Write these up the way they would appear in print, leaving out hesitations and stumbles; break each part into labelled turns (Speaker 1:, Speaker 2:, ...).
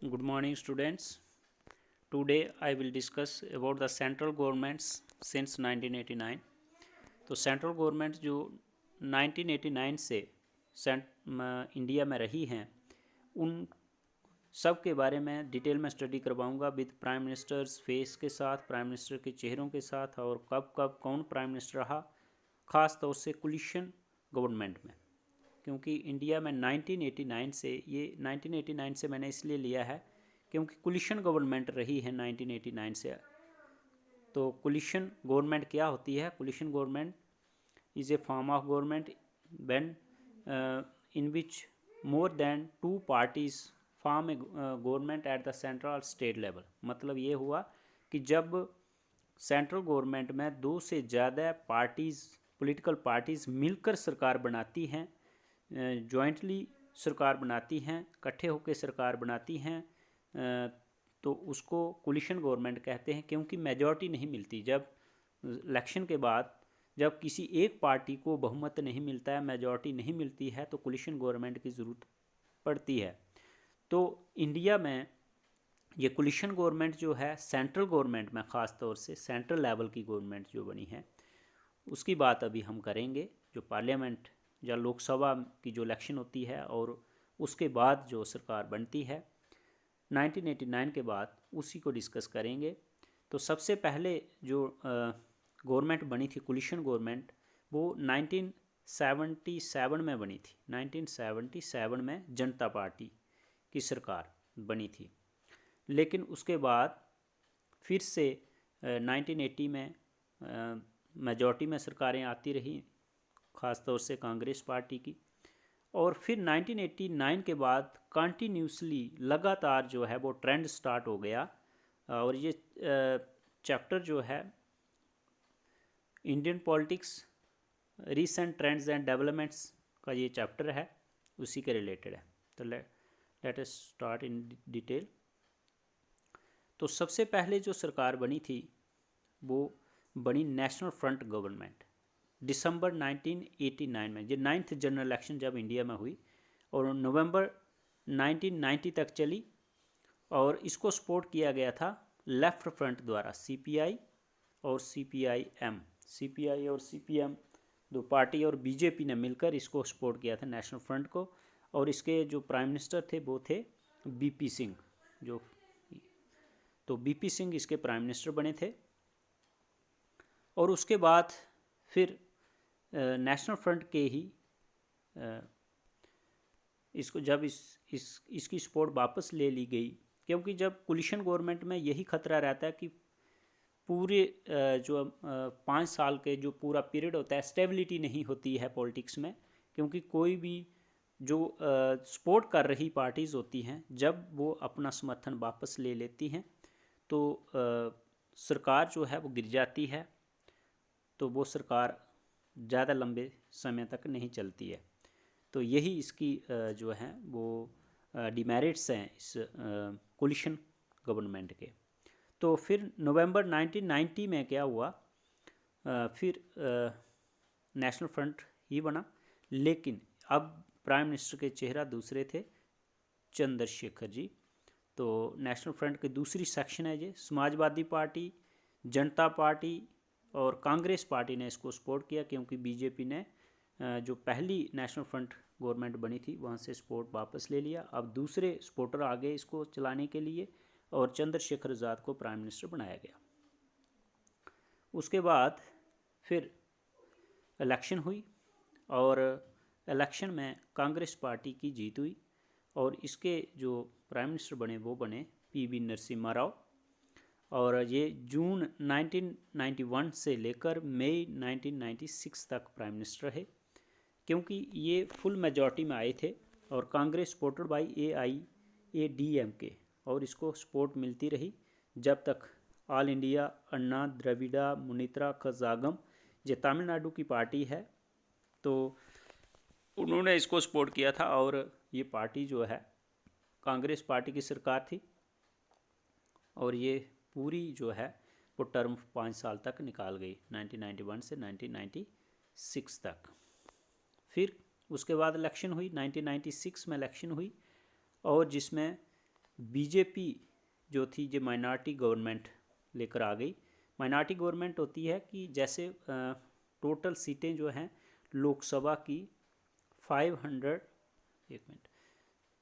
Speaker 1: Good morning, students. Today I will discuss about the central governments since 1989. तो central government जो 1989 से India में रही हैं उन सब के बारे में डिटेल में स्टडी करवाऊंगा विद प्राइम मिनिस्टर्स फेस के साथ, प्राइम मिनिस्टर के चेहरों के साथ, और कब कब कौन प्राइम मिनिस्टर रहा, ख़ास तौर से कोलिशन गवर्नमेंट में। क्योंकि इंडिया में 1989 से, ये 1989 से मैंने इसलिए लिया है क्योंकि कोलिशन गवर्नमेंट रही है 1989 से। तो कोलिशन गवर्नमेंट क्या होती है? Coalition government is a form of government when in which more than two parties form a government at the central और स्टेट लेवल। मतलब ये हुआ कि जब सेंट्रल गवर्नमेंट में दो से ज़्यादा पार्टीज़, पॉलिटिकल पार्टीज़ मिलकर सरकार बनाती हैं, जॉइंटली सरकार बनाती हैं, इकट्ठे होकर सरकार बनाती हैं, तो उसको कोलिशन गवर्नमेंट कहते हैं। क्योंकि मेजॉरिटी नहीं मिलती, जब इलेक्शन के बाद जब किसी एक पार्टी को बहुमत नहीं मिलता है, मेजॉरिटी नहीं मिलती है, तो कोलिशन गवर्नमेंट की ज़रूरत पड़ती है। तो इंडिया में ये कोलिशन गवर्नमेंट जो है सेंट्रल गवर्नमेंट में, ख़ास तौर से सेंट्रल लेवल की गवर्नमेंट जो बनी है उसकी बात अभी हम करेंगे। जो पार्लियामेंट या लोकसभा की जो इलेक्शन होती है और उसके बाद जो सरकार बनती है 1989 के बाद, उसी को डिस्कस करेंगे। तो सबसे पहले जो गवर्नमेंट बनी थी कोलिशन गवर्नमेंट, वो 1977 में बनी थी। 1977 में जनता पार्टी की सरकार बनी थी। लेकिन उसके बाद फिर से 1980 में मेजॉरिटी में सरकारें आती रही, ख़ास तौर से कांग्रेस पार्टी की। और फिर 1989 के बाद कंटिन्यूसली लगातार जो है वो ट्रेंड स्टार्ट हो गया। और ये चैप्टर जो है Indian politics recent trends and developments का ये चैप्टर है, उसी के रिलेटेड है। तो let us start in detail. तो सबसे पहले जो सरकार बनी थी वो बनी नेशनल फ्रंट गवर्नमेंट दिसंबर 1989 में। ये 9th जनरल इलेक्शन जब इंडिया में हुई और नवंबर 1990 तक चली, और इसको सपोर्ट किया गया था लेफ़्ट फ्रंट द्वारा, सीपीआई और सीपीआईएम। सीपीआई और सीपीएम दो पार्टी और बीजेपी ने मिलकर इसको सपोर्ट किया था, नेशनल फ्रंट को। और इसके जो प्राइम मिनिस्टर थे वो थे बीपी सिंह। जो तो बीपी सिंह इसके प्राइम मिनिस्टर बने थे। और उसके बाद फिर नेशनल फ्रंट के ही इसको जब इसकी सपोर्ट वापस ले ली गई, क्योंकि जब कोलिशन गवर्नमेंट में यही खतरा रहता है कि पूरे जो 5 साल के जो पूरा पीरियड होता है, स्टेबिलिटी नहीं होती है पॉलिटिक्स में। क्योंकि कोई भी जो सपोर्ट कर रही पार्टीज़ होती हैं, जब वो अपना समर्थन वापस ले लेती हैं तो सरकार जो है वो गिर जाती है, तो वो सरकार ज़्यादा लंबे समय तक नहीं चलती है। तो यही इसकी जो है वो डिमेरिट्स हैं इस कोलिशन गवर्नमेंट के। तो फिर नवंबर 1990 में क्या हुआ, फिर नेशनल फ्रंट ही बना। लेकिन अब प्राइम मिनिस्टर के चेहरा दूसरे थे, चंद्रशेखर जी। तो नेशनल फ्रंट की दूसरी सेक्शन है ये। समाजवादी पार्टी, जनता पार्टी और कांग्रेस पार्टी ने इसको सपोर्ट किया, क्योंकि बीजेपी ने जो पहली नेशनल फ्रंट गवर्नमेंट बनी थी वहाँ से सपोर्ट वापस ले लिया। अब दूसरे सपोर्टर आ गए इसको चलाने के लिए, और चंद्रशेखर आज़ाद को प्राइम मिनिस्टर बनाया गया। उसके बाद फिर इलेक्शन हुई, और इलेक्शन में कांग्रेस पार्टी की जीत हुई, और इसके जो प्राइम मिनिस्टर बने वो बने पीवी नरसिम्हा राव। और ये जून 1991 से लेकर मई 1996 तक प्राइम मिनिस्टर रहे, क्योंकि ये फुल मेजॉरिटी में आए थे। और कांग्रेस सपोर्टेड बाई AIADMK, और इसको सपोर्ट मिलती रही जब तक ऑल इंडिया अन्ना द्रविड़ा मुनेत्रा कज़ागम, ये तमिलनाडु की पार्टी है, तो उन्होंने इसको सपोर्ट किया था। और ये पार्टी जो है कांग्रेस पार्टी की सरकार थी, और ये पूरी जो है वो टर्म 5 साल तक निकाल गई, 1991 से 1996 तक। फिर उसके बाद इलेक्शन हुई, 1996 में इलेक्शन हुई, और जिसमें बीजेपी जो थी जो माइनॉरिटी गवर्नमेंट लेकर आ गई। माइनॉरिटी गवर्नमेंट होती है कि जैसे टोटल सीटें जो हैं लोकसभा की 500, एक मिनट,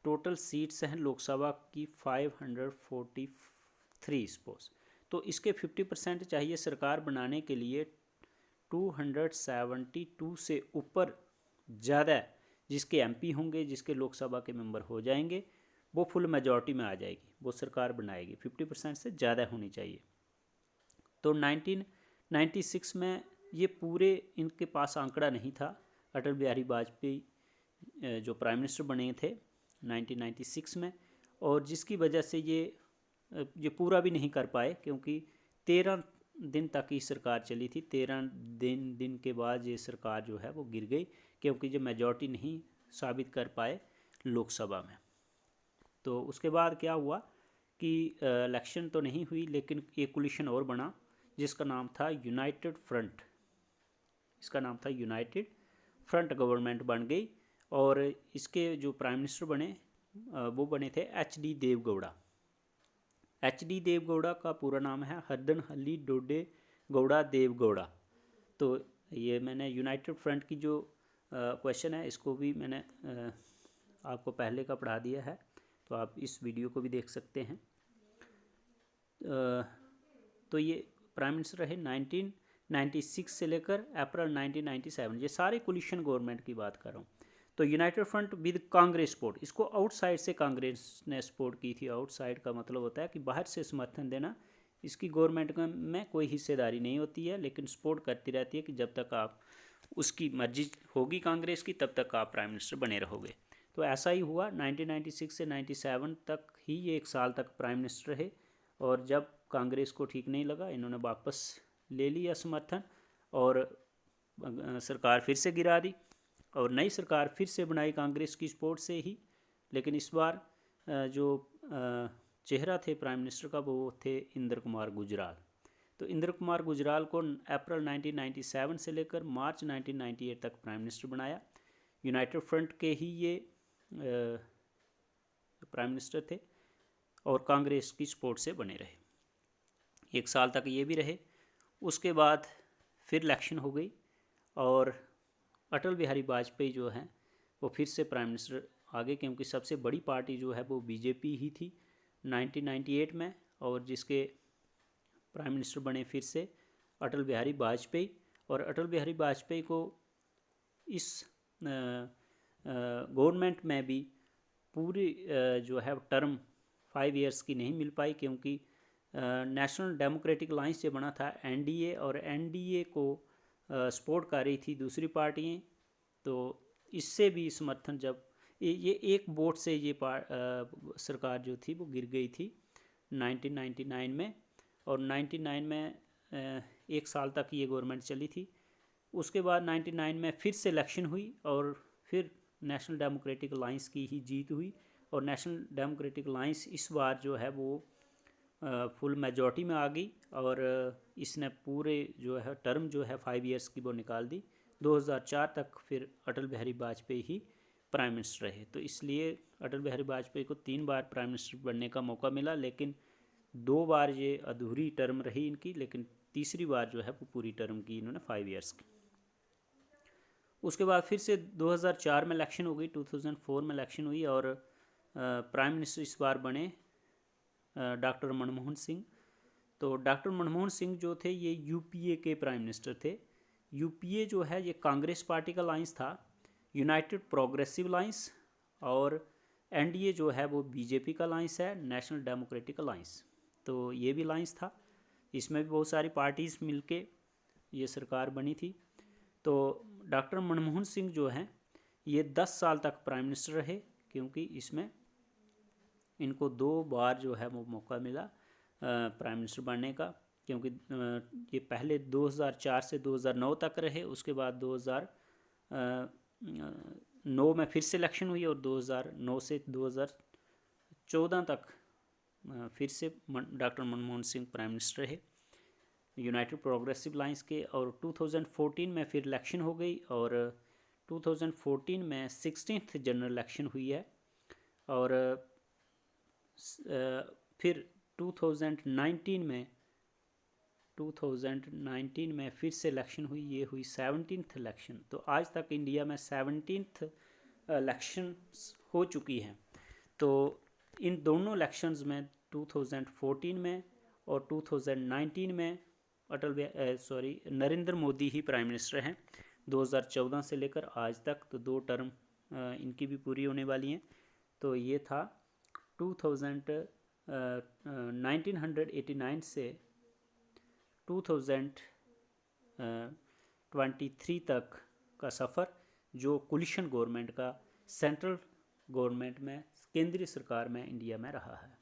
Speaker 1: टोटल सीट्स हैं लोकसभा की 543 सपोज, तो इसके 50% चाहिए सरकार बनाने के लिए 272 से ऊपर ज़्यादा जिसके एमपी होंगे, जिसके लोकसभा के मेंबर हो जाएंगे, वो फुल मेजॉरिटी में आ जाएगी, वो सरकार बनाएगी। 50% से ज़्यादा होनी चाहिए। तो 1996 में ये पूरे इनके पास आंकड़ा नहीं था। अटल बिहारी वाजपेयी जो प्राइम मिनिस्टर बने थे 1996 में, और जिसकी वजह से ये पूरा भी नहीं कर पाए, क्योंकि 13 दिन तक ही सरकार चली थी। 13 दिन के बाद ये सरकार जो है वो गिर गई, क्योंकि जो मेजॉरिटी नहीं साबित कर पाए लोकसभा में। तो उसके बाद क्या हुआ कि इलेक्शन तो नहीं हुई, लेकिन एक कोलिशन और बना जिसका नाम था यूनाइटेड फ्रंट। इसका नाम था यूनाइटेड फ्रंट गवर्नमेंट बन गई, और इसके जो प्राइम मिनिस्टर बने वो बने थे एच.डी. देवगौड़ा। एच.डी. देवगौड़ा का पूरा नाम है हरदनहल्ली डोडे गौड़ा देवगौड़ा। तो ये मैंने यूनाइटेड फ्रंट की जो क्वेश्चन है इसको भी मैंने आपको पहले का पढ़ा दिया है, तो आप इस वीडियो को भी देख सकते हैं। तो ये प्राइम मिनिस्टर रहे 1996 से लेकर अप्रैल 1997। ये सारे कोलिशन गवर्नमेंट की बात कर रहा हूँ। तो United front with Congress support, इसको आउटसाइड से कांग्रेस ने सपोर्ट की थी। आउटसाइड का मतलब होता है कि बाहर से समर्थन देना। इसकी गवर्नमेंट में कोई हिस्सेदारी नहीं होती है, लेकिन सपोर्ट करती रहती है कि जब तक आप उसकी मर्जी होगी कांग्रेस की तब तक आप प्राइम मिनिस्टर बने रहोगे। तो ऐसा ही हुआ। 1996 से 97 तक ही ये 1 साल तक प्राइम मिनिस्टर रहे, और जब कांग्रेस को ठीक नहीं लगा इन्होंने वापस ले लिया समर्थन और सरकार फिर से गिरा दी, और नई सरकार फिर से बनाई कांग्रेस की सपोर्ट से ही। लेकिन इस बार जो चेहरा थे प्राइम मिनिस्टर का वो थे इंद्र कुमार गुजराल। तो इंद्र कुमार गुजराल को अप्रैल 1997 से लेकर मार्च 1998 तक प्राइम मिनिस्टर बनाया। यूनाइटेड फ्रंट के ही ये प्राइम मिनिस्टर थे और कांग्रेस की सपोर्ट से बने रहे। 1 साल तक ये भी रहे। उसके बाद फिर इलेक्शन हो गई, और अटल बिहारी वाजपेयी जो हैं वो फिर से प्राइम मिनिस्टर आ गए, क्योंकि सबसे बड़ी पार्टी जो है वो बीजेपी ही थी 1998 में, और जिसके प्राइम मिनिस्टर बने फिर से अटल बिहारी वाजपेयी। और अटल बिहारी वाजपेयी को इस गवर्नमेंट में भी पूरी जो है टर्म 5 इयर्स की नहीं मिल पाई, क्योंकि नेशनल डेमोक्रेटिक अलायंस से बना था एनडीए, और एनडीए को सपोर्ट कर रही थी दूसरी पार्टियाँ। तो इससे भी समर्थन जब ये एक वोट से ये सरकार जो थी वो गिर गई थी 1999 में। और 99 में 1 साल तक ये गवर्नमेंट चली थी। उसके बाद 99 में फिर से इलेक्शन हुई, और फिर नेशनल डेमोक्रेटिक अलायंस की ही जीत हुई। और नेशनल डेमोक्रेटिक अलायंस इस बार जो है वो फुल मेजॉरिटी में आ गई, और इसने पूरे जो है टर्म जो है 5 इयर्स की वो निकाल दी। 2004 तक फिर अटल बिहारी वाजपेयी ही प्राइम मिनिस्टर रहे। तो इसलिए अटल बिहारी वाजपेयी को 3 बार प्राइम मिनिस्टर बनने का मौका मिला, लेकिन 2 बार ये अधूरी टर्म रही इनकी, लेकिन तीसरी बार जो है वो पूरी टर्म की इन्होंने 5 इयर्स की। उसके बाद फिर से 2004 में इलेक्शन हो गई, 2004 में इलेक्शन हुई, और प्राइम मिनिस्टर इस बार बने डॉक्टर मनमोहन सिंह। तो डॉक्टर मनमोहन सिंह जो थे ये यूपीए के प्राइम मिनिस्टर थे। यूपीए जो है ये कांग्रेस पार्टी का अलायंस था, यूनाइटेड प्रोग्रेसिव अलायंस, और एनडीए जो है वो बीजेपी का अलायंस है, नेशनल डेमोक्रेटिक अलायंस। तो ये भी अलायंस था, इसमें भी बहुत सारी पार्टीज़ मिलके ये सरकार बनी थी। तो डॉक्टर मनमोहन सिंह जो हैं ये 10 साल तक प्राइम मिनिस्टर रहे, क्योंकि इसमें इनको 2 बार जो है वो मौका मिला प्राइम मिनिस्टर बनने का। क्योंकि ये पहले 2004 से 2009 तक रहे, उसके बाद 2009 में फिर से इलेक्शन हुई, और 2009 से 2014 तक फिर से doctor Manmohan Singh prime minister रहे यूनाइटेड प्रोग्रेसिव अलायंस के। और 2014 में फिर इलेक्शन हो गई, और 2014 में 16th जनरल इलेक्शन हुई है, और फिर 2019 में फिर से इलेक्शन हुई, ये हुई 17th इलेक्शन। तो आज तक इंडिया में 17th इलेक्शन हो चुकी हैं। तो इन दोनों इलेक्शंस में 2014 में और 2019 में नरेंद्र मोदी ही प्राइम मिनिस्टर हैं 2014 से लेकर आज तक। तो 2 टर्म इनकी भी पूरी होने वाली हैं। तो ये था 1989 से 2023 तक का सफ़र, जो कोलिशन गवर्नमेंट का सेंट्रल गवर्नमेंट में, केंद्रीय सरकार में इंडिया में रहा है।